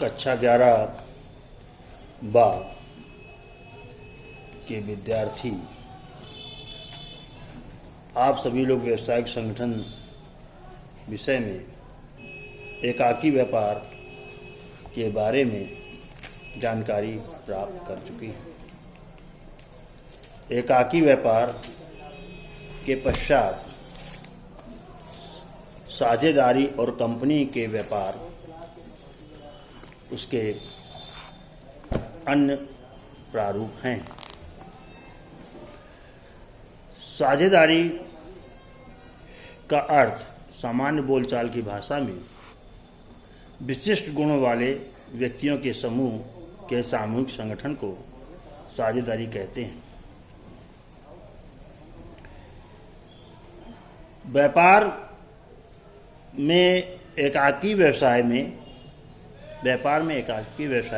कक्षा 11 बा के विद्यार्थी आप सभी लोग व्यावसायिक संगठन विषय में एकाकी व्यापार के बारे में जानकारी प्राप्त कर चुकी हैं। एकाकी व्यापार के पश्चात साझेदारी और कंपनी के व्यापार उसके अन्य प्रारूप हैं। साझेदारी का अर्थ सामान्य बोलचाल की भाषा में विशिष्ट गुणों वाले व्यक्तियों के समूह के सामूहिक संगठन को साझेदारी कहते हैं। व्यापार में एकाकी व्यवसाय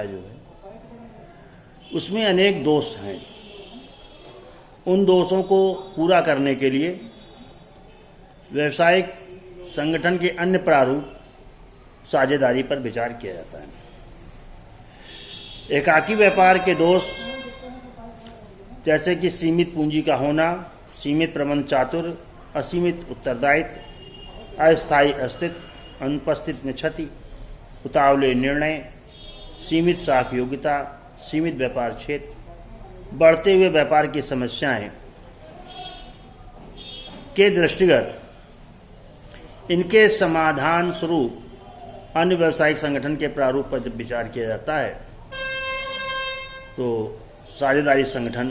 जो है उसमें अनेक दोष हैं। उन दोषों को पूरा करने के लिए व्यावसायिक संगठन के अन्य प्रारूप साझेदारी पर विचार किया जाता है। एकाकी व्यापार के दोष जैसे कि सीमित पूंजी का होना, सीमित प्रबंध चातुर्य, असीमित उत्तरदायित्व, अस्थायी अस्तित्व, अनुपस्थित में क्षति, उतावले निर्णय, सीमित साख योग्यता, सीमित व्यापार क्षेत्र, बढ़ते हुए व्यापार की समस्याएं के दृष्टिगत इनके समाधान स्वरूप अन्य व्यावसायिक संगठन के प्रारूप पर जब विचार किया जाता है तो साझेदारी संगठन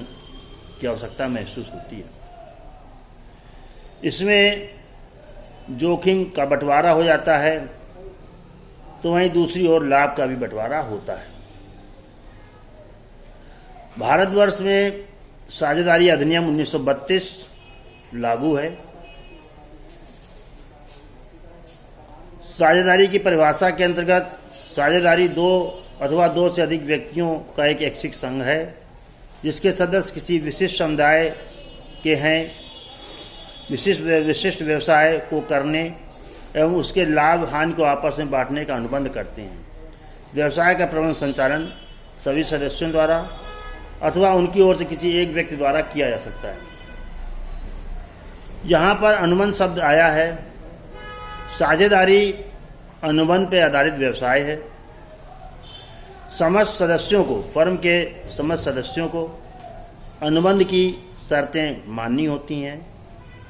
की आवश्यकता महसूस होती है। इसमें जोखिम का बंटवारा हो जाता है तो वहीं दूसरी ओर लाभ का भी बंटवारा होता है। भारतवर्ष में साझेदारी अधिनियम 1932 लागू है। साझेदारी की परिभाषा के अंतर्गत साझेदारी दो अथवा दो से अधिक व्यक्तियों का एक ऐच्छिक संघ है जिसके सदस्य किसी विशिष्ट समुदाय के हैं, विशिष्ट व्यवसाय को करने एवं उसके लाभ हानि को आपस में बांटने का अनुबंध करते हैं। व्यवसाय का प्रबंध संचालन सभी सदस्यों द्वारा अथवा उनकी ओर से किसी एक व्यक्ति द्वारा किया जा सकता है। यहाँ पर अनुबंध शब्द आया है। साझेदारी अनुबंध पर आधारित व्यवसाय है। समस्त सदस्यों को, फर्म के समस्त सदस्यों को अनुबंध की शर्तें माननी होती हैं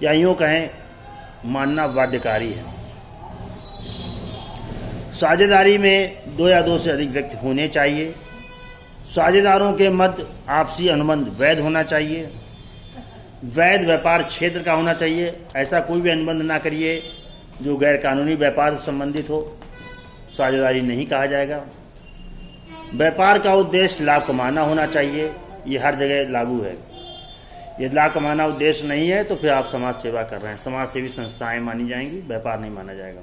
या यूँ कहें मानना बाध्यकारी है। साझेदारी में दो या दो से अधिक व्यक्ति होने चाहिए। साझेदारों के मध्य आपसी अनुबंध वैध होना चाहिए। वैध व्यापार क्षेत्र का होना चाहिए। ऐसा कोई भी अनुबंध ना करिए जो गैर कानूनी व्यापार से संबंधित हो, साझेदारी नहीं कहा जाएगा। व्यापार का उद्देश्य लाभ कमाना होना चाहिए। ये हर जगह लागू है। यदि लाभ कमाना उद्देश्य नहीं है तो फिर आप समाज सेवा कर रहे हैं। समाज सेवी संस्थाएं मानी जाएंगी, व्यापार नहीं माना जाएगा।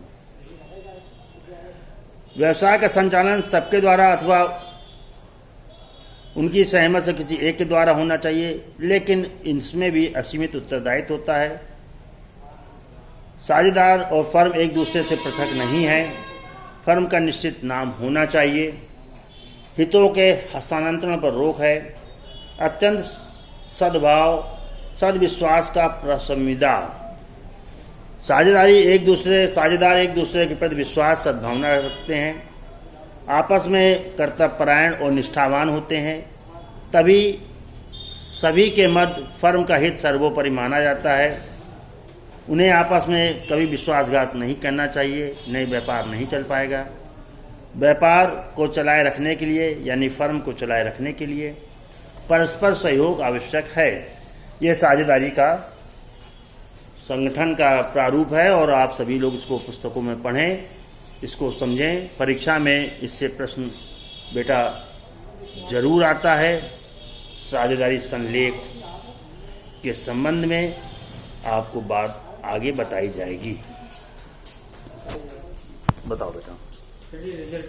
व्यवसाय का संचालन सबके द्वारा अथवा उनकी सहमत से किसी एक के द्वारा होना चाहिए, लेकिन इसमें भी असीमित उत्तरदायित्व होता है। साझेदार और फर्म एक दूसरे से पृथक नहीं है। फर्म का निश्चित नाम होना चाहिए। हितों के हस्तांतरण पर रोक है। अत्यंत सद्भाव, सद्विश्वास का प्रसंविदा। साझेदार एक दूसरे के प्रति विश्वास, सद्भावना रखते हैं। आपस में कर्तव्यपरायण और निष्ठावान होते हैं। तभी सभी के मध्य फर्म का हित सर्वोपरि माना जाता है। उन्हें आपस में कभी विश्वासघात नहीं करना चाहिए, नहीं व्यापार नहीं चल पाएगा। व्यापार को चलाए रखने के लिए यानी फर्म को चलाए रखने के लिए परस्पर सहयोग आवश्यक है। यह साझेदारी का संगठन का प्रारूप है और आप सभी लोग इसको पुस्तकों में पढ़ें, इसको समझें। परीक्षा में इससे प्रश्न बेटा जरूर आता है। साझेदारी संलेख के संबंध में आपको बात आगे बताई जाएगी। बताओ बेटा। रिजल्ट